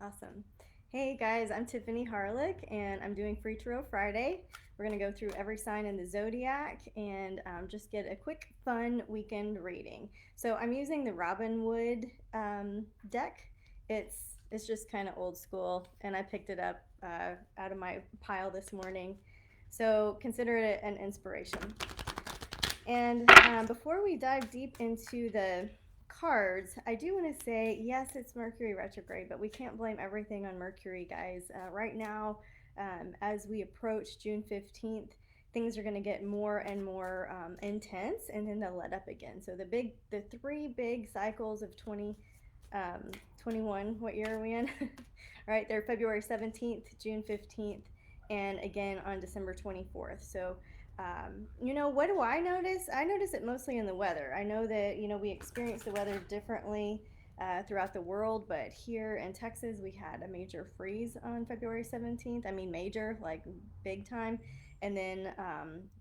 Awesome. Hey guys, I'm Tiffany Harlick and I'm doing Free Tarot Friday. We're going to go through every sign in the zodiac and just get a quick, fun weekend reading. So I'm using the Robin Wood deck. It's just kind of old school, and I picked it up out of my pile this morning. So consider it an inspiration. And before we dive deep into the cards, I do want to say yes, it's Mercury retrograde, but we can't blame everything on Mercury, guys. Right now, as we approach June 15th, things are going to get more and more intense, and then they'll let up again. So the three big cycles of 21, what year are we in? All right, they're February 17th, June 15th, and again on December 24th. So what do I notice? I notice it mostly in the weather. I know that, we experience the weather differently throughout the world, but here in Texas, we had a major freeze on February 17th. I mean, major, like big time. And then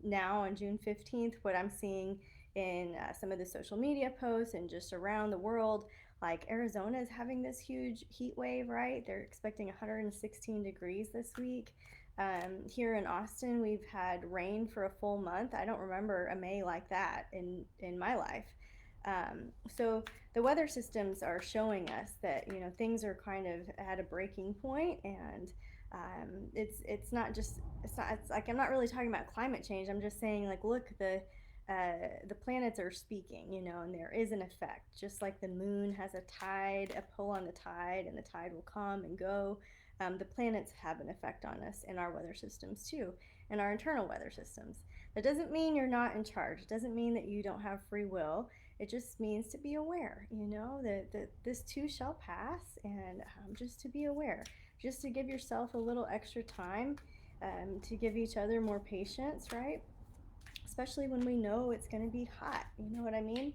now on June 15th, what I'm seeing in some of the social media posts and just around the world, like Arizona is having this huge heat wave, right? They're expecting 116 degrees this week. Here in Austin, we've had rain for a full month. I don't remember a May like that in my life. So the weather systems are showing us that things are kind of at a breaking point, and it's like I'm not really talking about climate change. I'm just saying, like, look, the planets are speaking, and there is an effect. Just like the moon has a tide, a pull on the tide, and the tide will come and go. The planets have an effect on us in our weather systems too, in our internal weather systems. That doesn't mean you're not in charge. It doesn't mean that you don't have free will. It just means to be aware, that this too shall pass, and just to be aware, just to give yourself a little extra time, to give each other more patience, right? Especially when we know it's going to be hot. You know what I mean?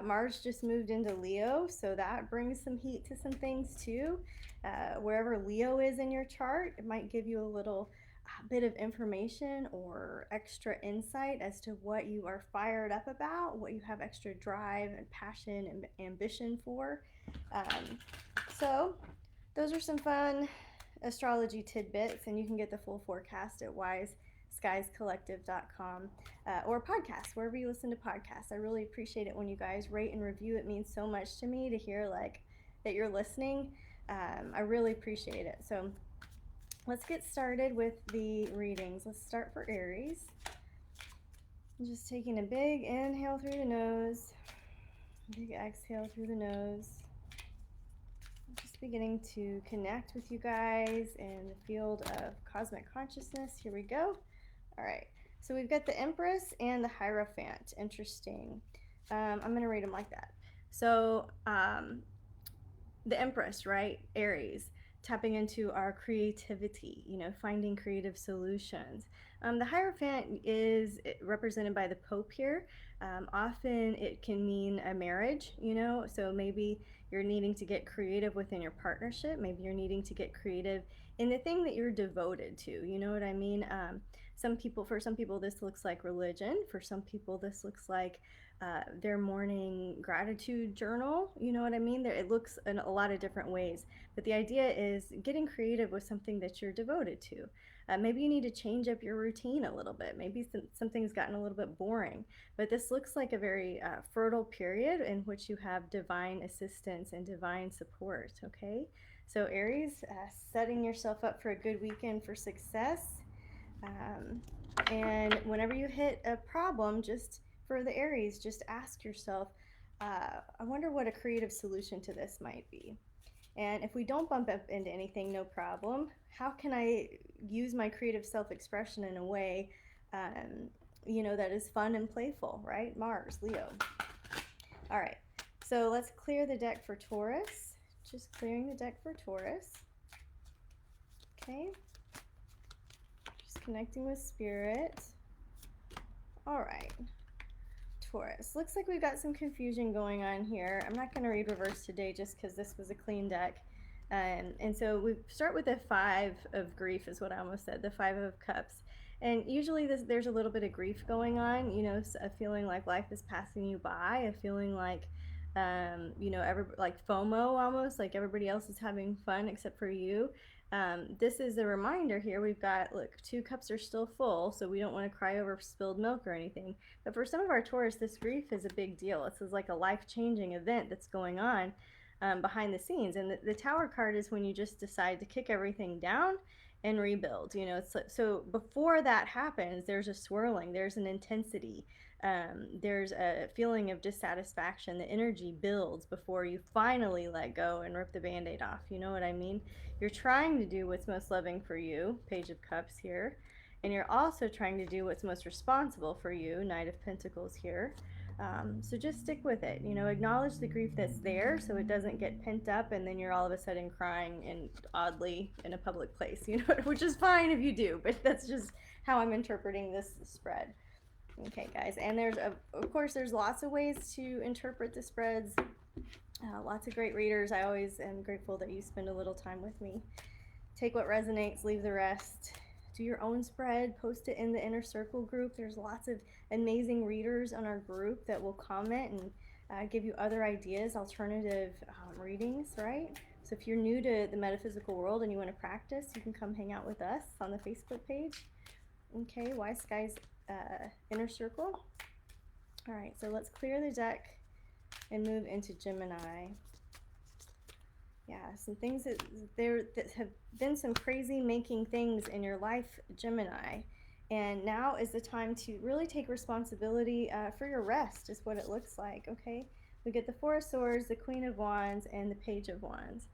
Mars just moved into Leo, so that brings some heat to some things too. Wherever Leo is in your chart, it might give you a little bit of information or extra insight as to what you are fired up about, what you have extra drive and passion and ambition for. So, those are some fun astrology tidbits, and you can get the full forecast at wiseskiescollective.com or podcasts, wherever you listen to podcasts. I really appreciate it when you guys rate and review. It means so much to me to hear like that you're listening. I really appreciate it. So let's get started with the readings. Let's start for Aries. I'm just taking a big inhale through the nose, big exhale through the nose. Just beginning to connect with you guys in the field of cosmic consciousness. Here we go. All right. So we've got the Empress and the Hierophant. Interesting. I'm going to read them like that. So the Empress, right? Aries, tapping into our creativity, finding creative solutions. The Hierophant is represented by the Pope here. Often it can mean a marriage, so maybe you're needing to get creative within your partnership. Maybe you're needing to get creative in the thing that you're devoted to. You know what I mean? For some people, this looks like religion. For some people, this looks like their morning gratitude journal. You know what I mean? It looks in a lot of different ways. But the idea is getting creative with something that you're devoted to. Maybe you need to change up your routine a little bit. Maybe something's gotten a little bit boring. But this looks like a very fertile period in which you have divine assistance and divine support, okay? So Aries, setting yourself up for a good weekend for success. And whenever you hit a problem, just for the Aries, just ask yourself, I wonder what a creative solution to this might be. And if we don't bump up into anything, no problem. How can I use my creative self-expression in a way, that is fun and playful, right? Mars, Leo. All right, so let's clear the deck for Taurus. Just clearing the deck for Taurus. Okay. Just connecting with Spirit. All right. Taurus. Looks like we've got some confusion going on here. I'm not going to read reverse today just because this was a clean deck. And so we start with the Five of Grief is what I almost said, the Five of Cups. And usually there's a little bit of grief going on, a feeling like life is passing you by, a feeling like You know, like FOMO almost, like everybody else is having fun except for you. This is a reminder here. We've got, look, 2 cups are still full, so we don't want to cry over spilled milk or anything. But for some of our Taurus, this grief is a big deal. This is like a life-changing event that's going on behind the scenes. And the Tower card is when you just decide to kick everything down and rebuild. You know, it's like, so before that happens, there's a swirling, there's an intensity, there's a feeling of dissatisfaction. The energy builds before you finally let go and rip the band-aid off. You know what I mean? You're trying to do what's most loving for you, Page of Cups here, and you're also trying to do what's most responsible for you, Knight of Pentacles here. So just stick with it. You know, acknowledge the grief that's there so it doesn't get pent up and then you're all of a sudden crying and oddly in a public place, you know, which is fine if you do, but that's just how I'm interpreting this spread. Okay, guys, and there's, of course, there's lots of ways to interpret the spreads. Lots of great readers. I always am grateful that you spend a little time with me. Take what resonates, leave the rest. Do your own spread, post it in the inner circle group. There's lots of amazing readers on our group that will comment and give you other ideas, alternative readings, right? So if you're new to the metaphysical world and you want to practice, you can come hang out with us on the Facebook page. Okay, Wise Skies inner circle. All right, so let's clear the deck and move into Gemini. Yeah, some things that have been some crazy making things in your life, Gemini. And now is the time to really take responsibility for your rest, is what it looks like, okay? We get the Four of Swords, the Queen of Wands, and the Page of Wands.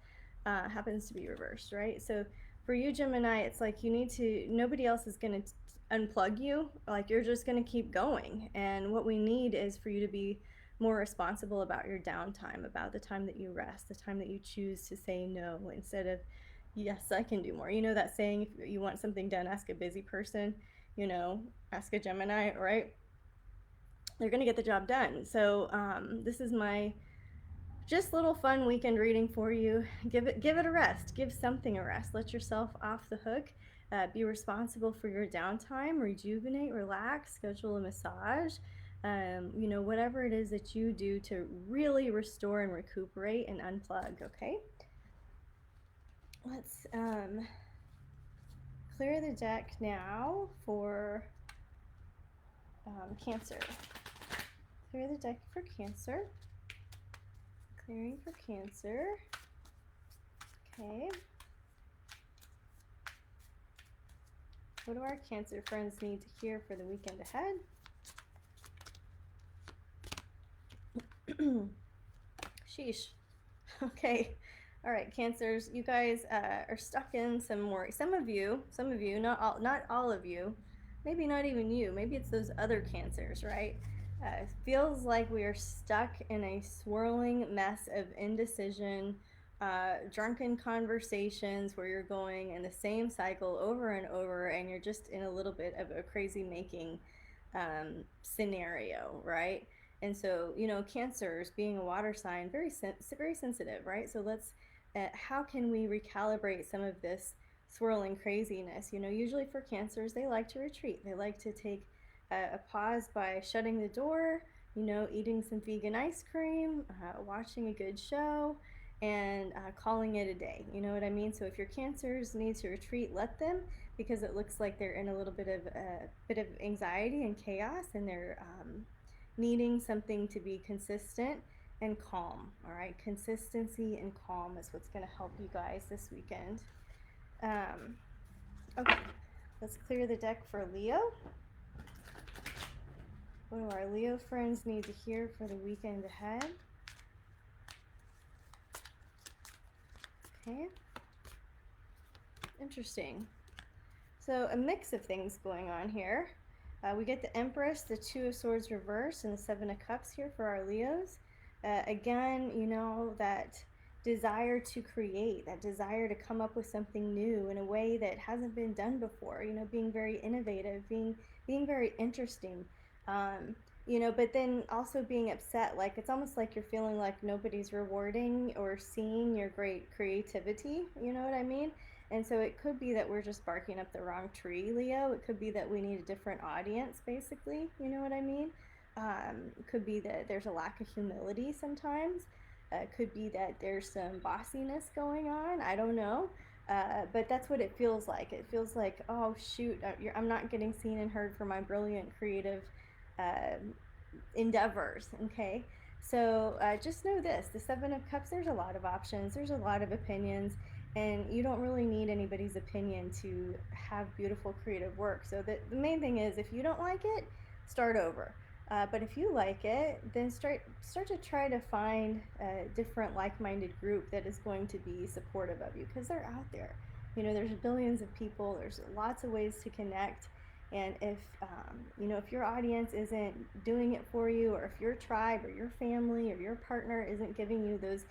Happens to be reversed, right? So for you, Gemini, it's like you need to, nobody else is going to unplug you. Like you're just going to keep going. And what we need is for you to be more responsible about your downtime, about the time that you rest, the time that you choose to say no instead of, yes, I can do more. You know that saying, if you want something done, ask a busy person, you know, ask a Gemini, right? They're going to get the job done. So this is my just little fun weekend reading for you. Give it a rest. Give something a rest. Let yourself off the hook. Be responsible for your downtime. Rejuvenate, relax, schedule a massage. You know, whatever it is that you do to really restore and recuperate and unplug, okay? Let's clear the deck now for Cancer. Clear the deck for Cancer. Clearing for Cancer. Okay. What do our Cancer friends need to hear for the weekend ahead? Sheesh. Okay. All right, Cancers, you guys are stuck in some worry. Some of you, not all of you, maybe not even you. Maybe it's those other Cancers, right? It feels like we are stuck in a swirling mess of indecision, drunken conversations where you're going in the same cycle over and over, and you're just in a little bit of a crazy making scenario, right? And so, you know, Cancers, being a water sign, very sensitive, right? So let's, how can we recalibrate some of this swirling craziness? You know, usually for Cancers, they like to retreat. They like to take a pause by shutting the door, you know, eating some vegan ice cream, watching a good show, and calling it a day. You know what I mean? So if your Cancers need to retreat, let them, because it looks like they're in a little bit of anxiety and chaos, and they're needing something to be consistent and calm. All right, consistency and calm is what's going to help you guys this weekend. Okay, let's clear the deck for Leo. What do our Leo friends need to hear for the weekend ahead? Okay. Interesting. So a mix of things going on here. We get the Empress, the Two of Swords reversed, and the Seven of Cups here for our Leos. Again, you know, that desire to create, that desire to come up with something new in a way that hasn't been done before, you know, being very innovative, being very interesting. You know, but then also being upset, like it's almost like you're feeling like nobody's rewarding or seeing your great creativity, you know what I mean? And so it could be that we're just barking up the wrong tree, Leo. It could be that we need a different audience, basically, you know what I mean? Could be that there's a lack of humility sometimes. Could be that there's some bossiness going on. I don't know. But that's what it feels like. It feels like, oh shoot, I'm not getting seen and heard for my brilliant creative uh, endeavors. Okay, so just know this: the Seven of Cups. There's a lot of options. There's a lot of opinions, and you don't really need anybody's opinion to have beautiful creative work. So the main thing is, if you don't like it, start over. But if you like it, then start to try to find a different like-minded group that is going to be supportive of you, because they're out there. You know, there's billions of people. There's lots of ways to connect. And if if your audience isn't doing it for you, or if your tribe or your family or your partner isn't giving you those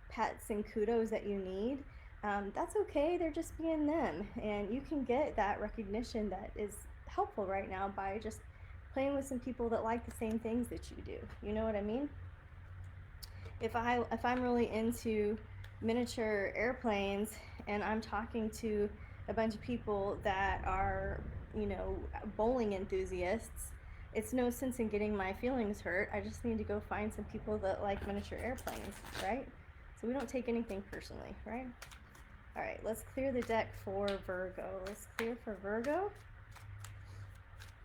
pats and kudos that you need, that's okay. They're just being them, and you can get that recognition that is helpful right now by just playing with some people that like the same things that you do. You know what I mean? If I'm really into miniature airplanes and I'm talking to a bunch of people that are, bowling enthusiasts, it's no sense in getting my feelings hurt. I just need to go find some people that like miniature airplanes, right? So we don't take anything personally, right? All right, let's clear the deck for Virgo. Let's clear for Virgo.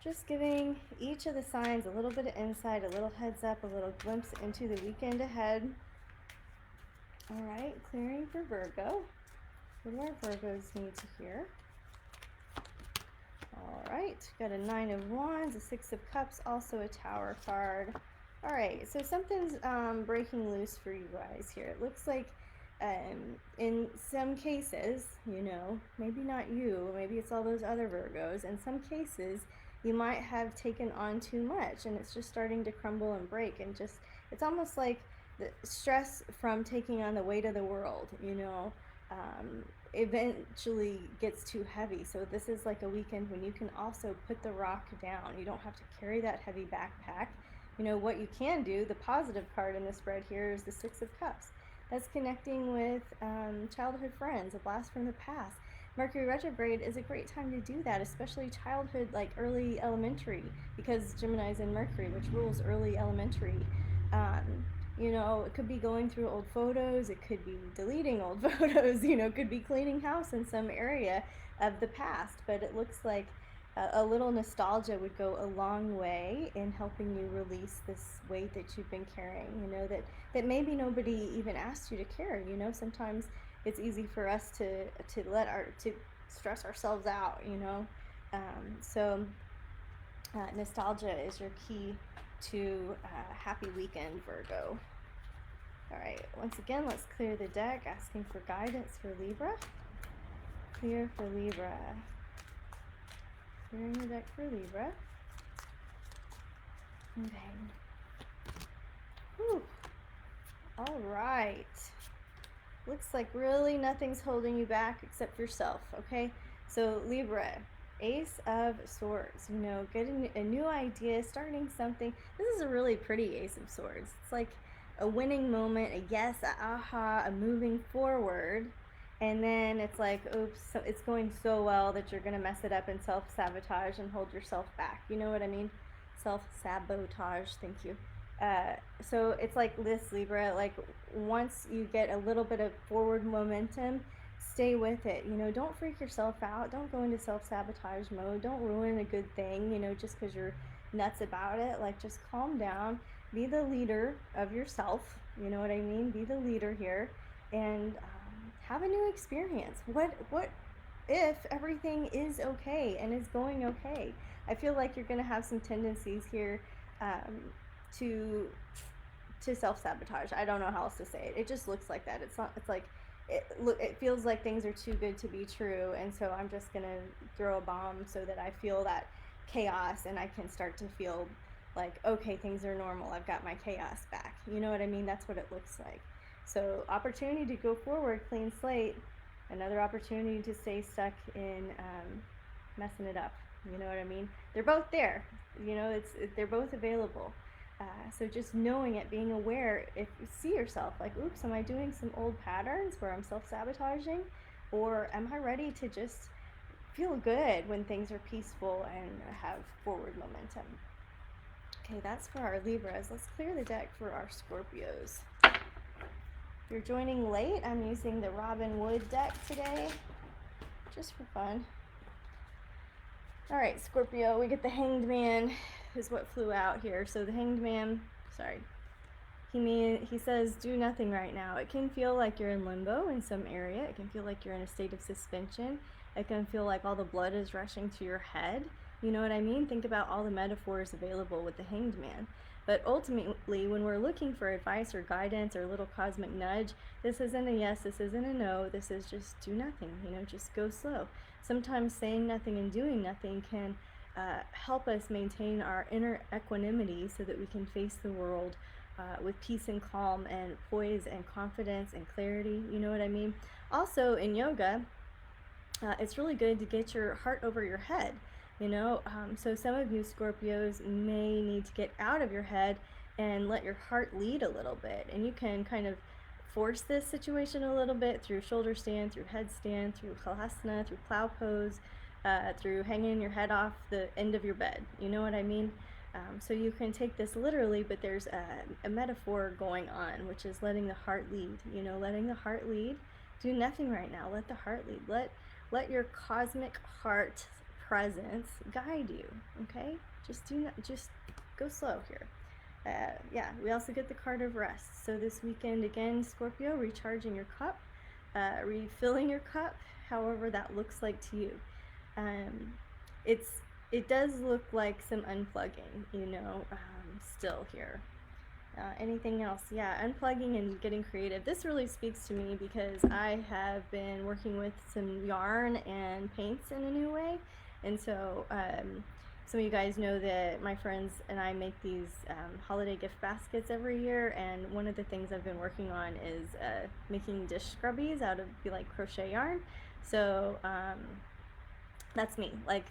Just giving each of the signs a little bit of insight, a little heads up, a little glimpse into the weekend ahead. All right, clearing for Virgo. What do our Virgos need to hear? All right, got a Nine of Wands, a Six of Cups, also a Tower card. All right, so something's breaking loose for you guys here. It looks like in some cases, maybe not you, maybe it's all those other Virgos. In some cases, you might have taken on too much, and it's just starting to crumble and break, and just, it's almost like the stress from taking on the weight of the world, eventually gets too heavy. So this is like a weekend when you can also put the rock down. You don't have to carry that heavy backpack. What you can do, the positive card in the spread here is the Six of Cups. That's connecting with childhood friends, a blast from the past. Mercury retrograde is a great time to do that, especially childhood, like early elementary, because Gemini is in Mercury, which rules early elementary. It could be going through old photos, it could be deleting old photos, it could be cleaning house in some area of the past, but it looks like a little nostalgia would go a long way in helping you release this weight that you've been carrying, that maybe nobody even asked you to carry. Sometimes it's easy for us to stress ourselves out, so nostalgia is your key to happy weekend, Virgo. All right, once again, let's clear the deck, asking for guidance for Libra. Clear for Libra. Clearing the deck for Libra. Okay. Whew. All right. Looks like really nothing's holding you back except yourself, okay? So Libra, Ace of Swords, getting a new idea, starting something. This is a really pretty Ace of Swords. It's like a winning moment, a yes, a aha, a moving forward. And then it's like, oops, so it's going so well that you're going to mess it up and self-sabotage and hold yourself back. You know what I mean? Self-sabotage, thank you. So it's like this, Libra, like once you get a little bit of forward momentum, stay with it. Don't freak yourself out. Don't go into self-sabotage mode. Don't ruin a good thing, just because you're nuts about it. Like, just calm down. Be the leader of yourself. You know what I mean? Be the leader here, and have a new experience. What if everything is okay and is going okay? I feel like you're going to have some tendencies here to self-sabotage. I don't know how else to say it. It just looks like that. It's not. It's like it feels like things are too good to be true, and so I'm just gonna throw a bomb so that I feel that chaos, and I can start to feel like, okay, things are normal. I've got my chaos back. You know what I mean? That's what it looks like. So opportunity to go forward, clean slate. Another opportunity to stay stuck in messing it up. You know what I mean? They're both there. They're both available. So just knowing it, being aware, if you see yourself like, oops, am I doing some old patterns where I'm self-sabotaging? Or am I ready to just feel good when things are peaceful and have forward momentum? Okay, that's for our Libras. Let's clear the deck for our Scorpios. If you're joining late, I'm using the Robin Wood deck today, just for fun. All right, Scorpio, we get the Hanged Man is what flew out here. So the Hanged Man, sorry, he says do nothing right now. It can feel like you're in limbo in some area. It can feel like you're in a state of suspension. It can feel like all the blood is rushing to your head. You know what I mean? Think about all the metaphors available with the Hanged Man. But ultimately, when we're looking for advice or guidance or a little cosmic nudge, this isn't a yes, this isn't a no, this is just do nothing, you know, just go slow. Sometimes saying nothing and doing nothing can help us maintain our inner equanimity so that we can face the world with peace and calm and poise and confidence and clarity, you know what I mean? Also, in yoga, it's really good to get your heart over your head. You know, so some of you Scorpios may need to get out of your head and let your heart lead a little bit. And you can kind of force this situation a little bit through shoulder stand, through headstand, through halasana, through plow pose, through hanging your head off the end of your bed. You know what I mean? So you can take this literally, but there's a metaphor going on, which is letting the heart lead. You know, letting the heart lead. Do nothing right now. Let the heart lead. Let your cosmic heart presence guide you. Okay, just go slow here. Yeah, we also get the card of rest. So this weekend again, Scorpio, recharging your cup, refilling your cup, however that looks like to you. It does look like some unplugging, you know, still here. Anything else? Yeah, unplugging and getting creative. This really speaks to me because I have been working with some yarn and paints in a new way. And so some of you guys know that my friends and I make these holiday gift baskets every year, and one of the things I've been working on is making dish scrubbies out of like crochet yarn. So that's me, like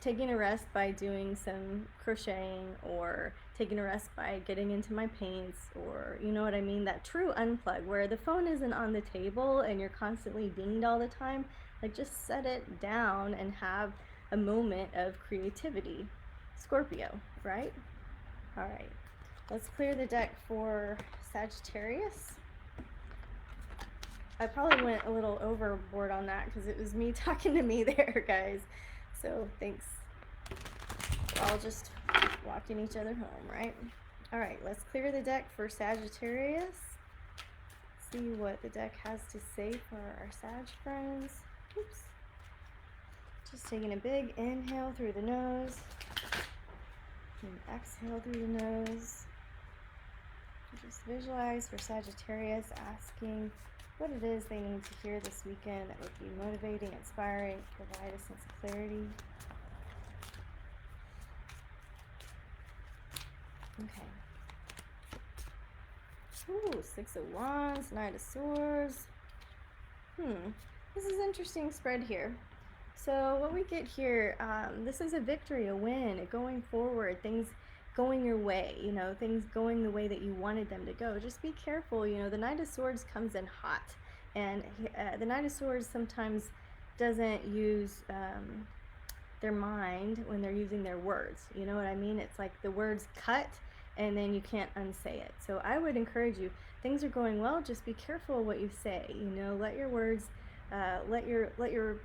taking a rest by doing some crocheting, or taking a rest by getting into my paints, or you know what I mean, that true unplug where the phone isn't on the table and you're constantly dinged all the time. Like, just set it down and have a moment of creativity. Scorpio, right? All right, let's clear the deck for Sagittarius. I probably went a little overboard on that because it was me talking to me there, guys. So thanks. We're all just walking each other home, right? All right, let's clear the deck for Sagittarius. See what the deck has to say for our Sag friends. Oops. Just taking a big inhale through the nose and exhale through the nose. Just visualize for Sagittarius, asking what it is they need to hear this weekend that would be motivating, inspiring, provide a sense of clarity. Okay. Ooh, Six of Wands, Knight of Swords. This is an interesting spread here. So what we get here, this is a victory, a win, a going forward, things going your way, you know, things going the way that you wanted them to go. Just be careful, you know, the Knight of Swords comes in hot, and the Knight of Swords sometimes doesn't use their mind when they're using their words, you know what I mean? It's like the words cut and then you can't unsay it. So I would encourage you, things are going well, just be careful what you say, you know, let your words, let your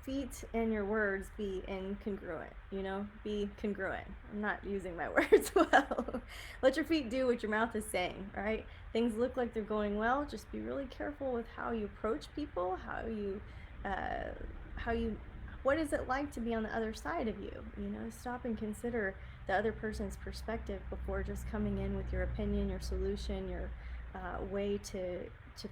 feet and your words be incongruent, you know, be congruent. I'm not using my words well. Let your feet do what your mouth is saying, right? Things look like they're going well, just be really careful with how you approach people, what is it like to be on the other side of you, you know, stop and consider the other person's perspective before just coming in with your opinion, your solution, your way to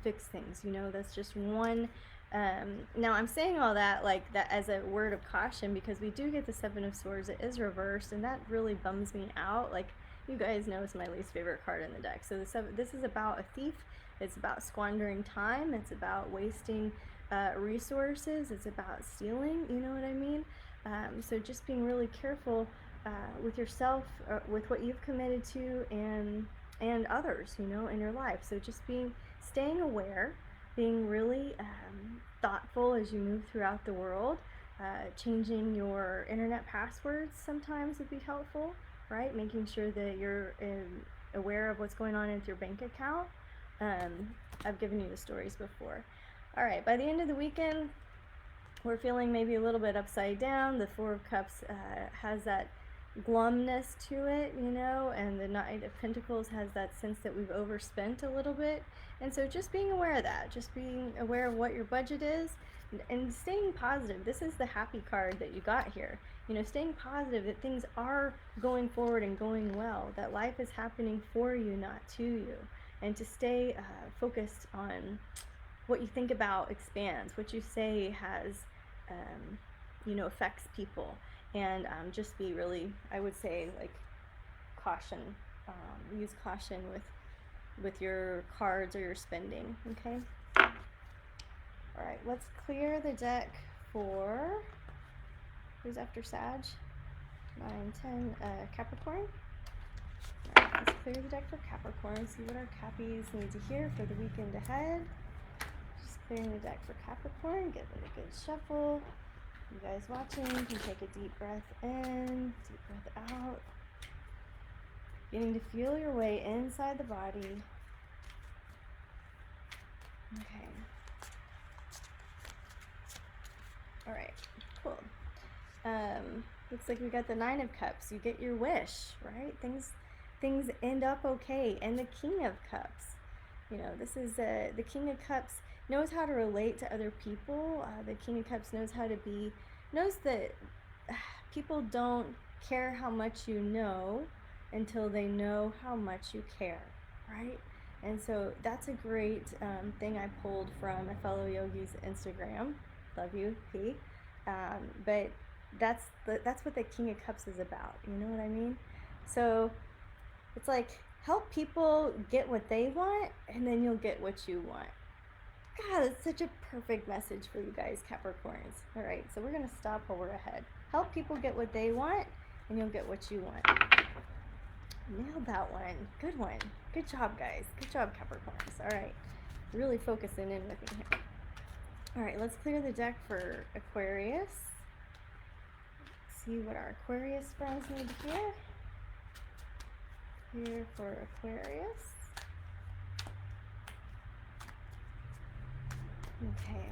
fix things, you know. That's just one. Now I'm saying all that like that as a word of caution because we do get the Seven of Swords. It is reversed, and that really bums me out. Like, you guys know it's my least favorite card in the deck. So this is about a thief. It's about squandering time. It's about wasting resources. It's about stealing, you know what I mean? So just being really careful with yourself, with what you've committed to, and others, you know, in your life. So just staying aware, being really thoughtful as you move throughout the world. Changing your internet passwords sometimes would be helpful. right? Making sure that you're aware of what's going on with your bank account. I've given you the stories before. All right, by the end of the weekend, we're feeling maybe a little bit upside down. The Four of Cups has that glumness to it, you know, and the Knight of Pentacles has that sense that we've overspent a little bit. And so just being aware of that, just being aware of what your budget is, and staying positive. This is the happy card that you got here. You know, staying positive that things are going forward and going well, that life is happening for you, not to you. And to stay focused on what you think about expands, what you say has, you know, affects people. And just be really, I would say, like, caution. Use caution with your cards or your spending, okay? All right, let's clear the deck for, who's after Sag? 9, 10, Capricorn. All right, let's clear the deck for Capricorn, see what our Cappies need to hear for the weekend ahead. Just clearing the deck for Capricorn, give it a good shuffle. You guys watching can take a deep breath in, deep breath out. Beginning to feel your way inside the body. Okay. All right, cool. Looks like we got the Nine of Cups. You get your wish, right? Things end up okay. And the King of Cups. You know, this is the King of Cups knows how to relate to other people. The King of Cups knows that people don't care how much you know until they know how much you care, right? And so that's a great thing I pulled from a fellow yogi's Instagram. Love you, P. But that's what the King of Cups is about. You know what I mean? So it's like, help people get what they want, and then you'll get what you want. God, it's such a perfect message for you guys, Capricorns. All right, so we're going to stop while we're ahead. Help people get what they want, and you'll get what you want. Nailed that one. Good one. Good job, guys. Good job, Capricorns. All right, really focusing in with me here. All right, let's clear the deck for Aquarius. See what our Aquarius friends need to hear. Here for Aquarius. Okay.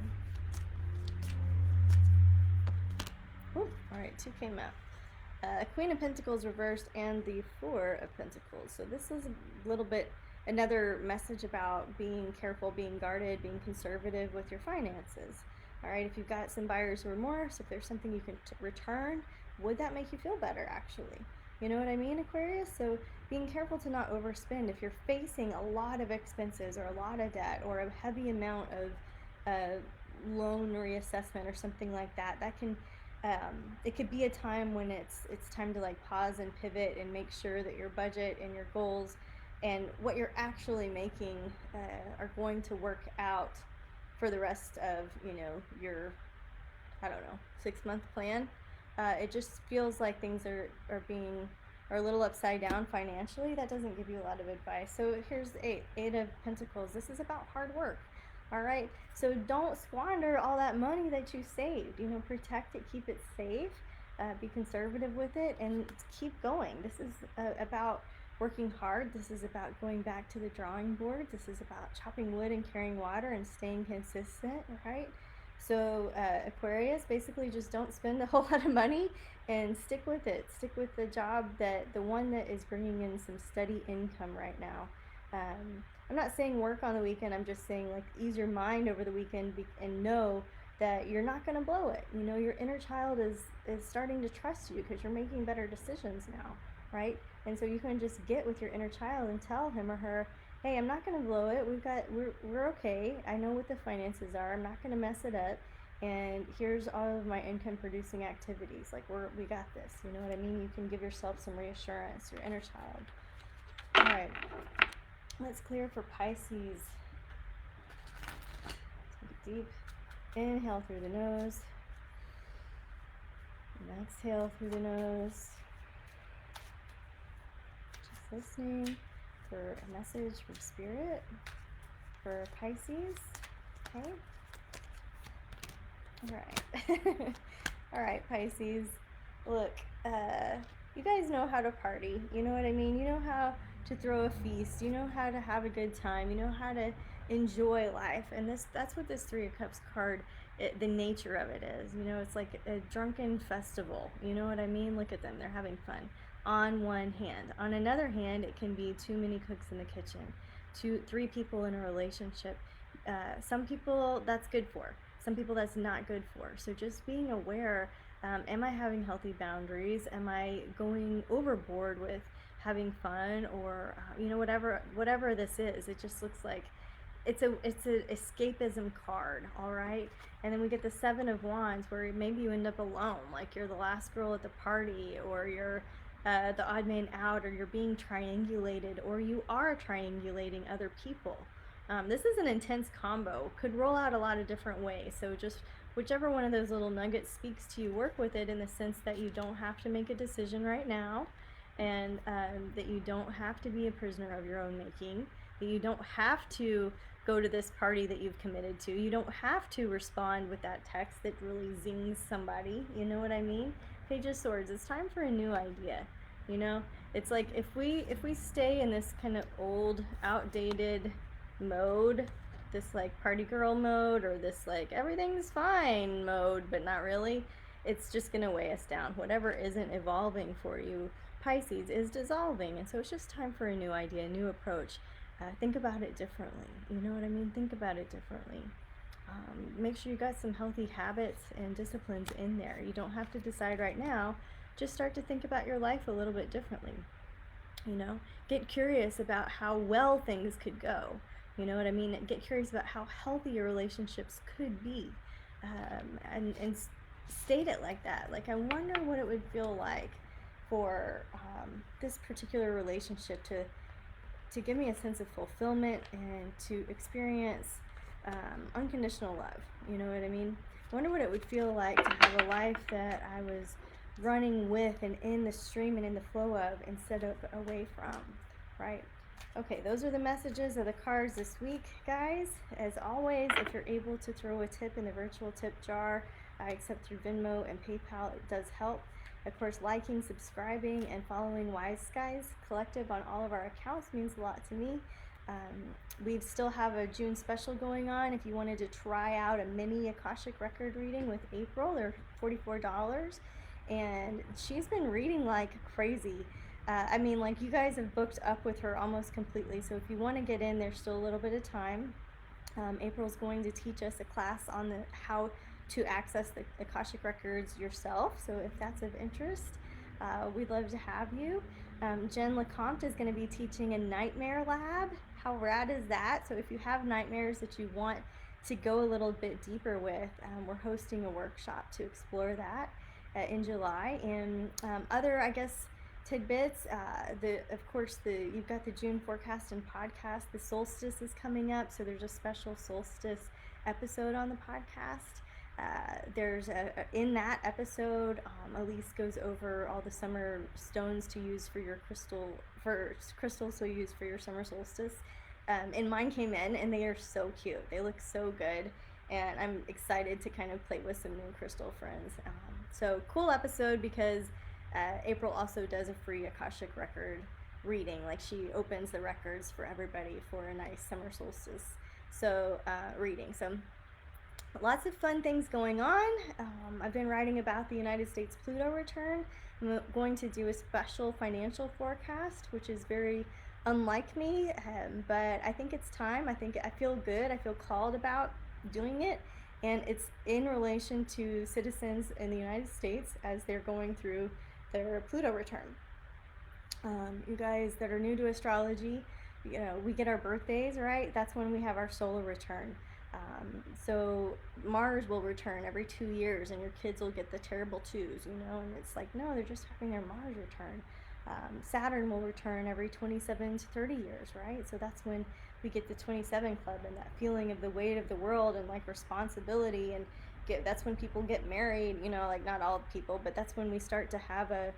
Ooh, all right, 2 came out. Queen of Pentacles reversed and the Four of Pentacles. So this is a little bit another message about being careful, being guarded, being conservative with your finances. All right, if you've got some buyer's remorse, if there's something you can return, would that make you feel better, actually? You know what I mean, Aquarius? So being careful to not overspend. If you're facing a lot of expenses or a lot of debt or a heavy amount of loan reassessment or something like that, that can it could be a time when it's time to, like, pause and pivot and make sure that your budget and your goals and what you're actually making are going to work out for the rest of, you know, your, I don't know, 6-month plan. It just feels like things are a little upside down financially. That doesn't give you a lot of advice. So here's the Eight of Pentacles. This is about hard work. All right, so don't squander all that money that you saved. You know, protect it, keep it safe, be conservative with it, and keep going. This is about working hard. This is about going back to the drawing board. This is about chopping wood and carrying water and staying consistent, right? So Aquarius, basically just don't spend a whole lot of money and stick with it. Stick with the job, the one that is bringing in some steady income right now. I'm not saying work on the weekend. I'm just saying, like, ease your mind over the weekend and know that you're not going to blow it. You know, your inner child is starting to trust you because you're making better decisions now, right? And so you can just get with your inner child and tell him or her, hey, I'm not going to blow it. We're okay. I know what the finances are. I'm not going to mess it up. And here's all of my income producing activities. Like, we got this. You know what I mean? You can give yourself some reassurance, your inner child. All right. Let's clear for Pisces. Take a deep inhale through the nose. And exhale through the nose. Just listening for a message from Spirit for Pisces. Okay. All right. All right, Pisces. Look, you guys know how to party. You know what I mean? You know how to throw a feast. You know how to have a good time. You know how to enjoy life. And that's what this Three of Cups card, the nature of it is. You know, it's like a drunken festival. You know what I mean? Look at them. They're having fun. On one hand. On another hand, it can be too many cooks in the kitchen. Three people in a relationship. Some people that's good for. Some people that's not good for. So just being aware, am I having healthy boundaries? Am I going overboard with having fun, or whatever this is? It just looks like it's a escapism card, all right? And then we get the Seven of Wands, where maybe you end up alone, like you're the last girl at the party, or you're the odd man out, or you're being triangulated, or you are triangulating other people. This is an intense combo. Could roll out a lot of different ways. So just whichever one of those little nuggets speaks to you, work with it in the sense that you don't have to make a decision right now, and that you don't have to be a prisoner of your own making, that you don't have to go to this party that you've committed to. You don't have to respond with that text that really zings somebody. You know what I mean? Page of Swords, it's time for a new idea. You know, it's like if we stay in this kind of old, outdated mode, this like party girl mode, or this like everything's fine mode, but not really, it's just gonna weigh us down. Whatever isn't evolving for you, Pisces, is dissolving. And so it's just time for a new idea, a new approach. Think about it differently. You know what I mean? Think about it differently. Make sure you got some healthy habits and disciplines in there. You don't have to decide right now. Just start to think about your life a little bit differently. You know, get curious about how well things could go. You know what I mean? Get curious about how healthy your relationships could be, and state it like that. Like, I wonder what it would feel like for this particular relationship to give me a sense of fulfillment and to experience unconditional love. You know what I mean? I wonder what it would feel like to have a life that I was running with and in the stream and in the flow of, instead of away from, right? Okay, those are the messages of the cards this week, guys. As always, if you're able to throw a tip in the virtual tip jar, I accept through Venmo and PayPal. It does help. Of course, liking, subscribing, and following Wise Skies Collective on all of our accounts means a lot to me. We still have a June special going on. If you wanted to try out a mini Akashic record reading with April, they're $44. And she's been reading like crazy. I mean, like, you guys have booked up with her almost completely. So if you want to get in, there's still a little bit of time. April's going to teach us a class on how to access the Akashic records yourself. So if that's of interest, we'd love to have you. Jen LeCompte is going to be teaching a nightmare lab. How rad is that? So if you have nightmares that you want to go a little bit deeper with, we're hosting a workshop to explore that in July. And other, I guess, tidbits, of course, you've got the June forecast and podcast. The solstice is coming up, so there's a special solstice episode on the podcast. There's in that episode, Elise goes over all the summer stones to use for your crystals to use for your summer solstice. And mine came in, and they are so cute. They look so good, and I'm excited to kind of play with some new crystal friends. So cool episode, because April also does a free Akashic record reading. Like, she opens the records for everybody for a nice summer solstice reading. So lots of fun things going on. I've been writing about the United States Pluto return. I'm going to do a special financial forecast, which is very unlike me, but I think it's time. I feel good. I feel called about doing it, and it's in relation to citizens in the United States as they're going through their Pluto return. You guys that are new to astrology, you know, we get our birthdays, right? That's when we have our solar return. So Mars will return every 2 years, and your kids will get the terrible twos, you know, and it's like, no, they're just having their Mars return. Saturn will return every 27 to 30 years, right? So that's when we get the 27 club, and that feeling of the weight of the world and like responsibility, and that's when people get married, you know, like not all people, but that's when we start to have a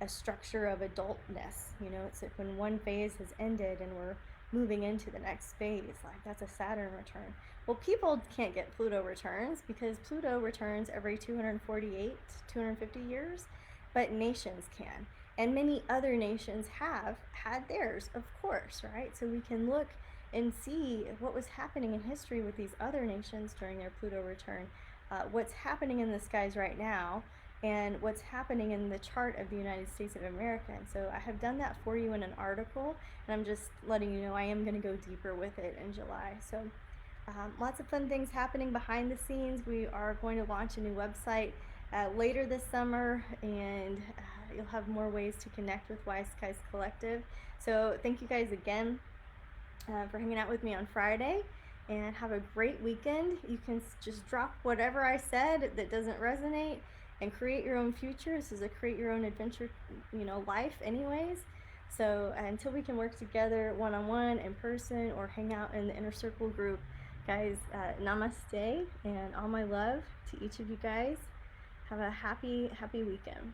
structure of adultness, you know. It's like when one phase has ended and we're moving into the next phase. Like, that's a Saturn return. Well, people can't get Pluto returns because Pluto returns every 248, 250 years, but nations can. And many other nations have had theirs, of course, right? So we can look and see what was happening in history with these other nations during their Pluto return, what's happening in the skies right now, and what's happening in the chart of the United States of America. And so I have done that for you in an article, and I'm just letting you know I am going to go deeper with it in July. So lots of fun things happening behind the scenes. We are going to launch a new website later this summer, and you'll have more ways to connect with Wise Skies Collective. So thank you guys again for hanging out with me on Friday, and have a great weekend. You can just drop whatever I said that doesn't resonate and create your own future. This is a create your own adventure, life anyways. So until we can work together one-on-one, in person, or hang out in the inner circle group, guys, namaste and all my love to each of you guys. Have a happy weekend.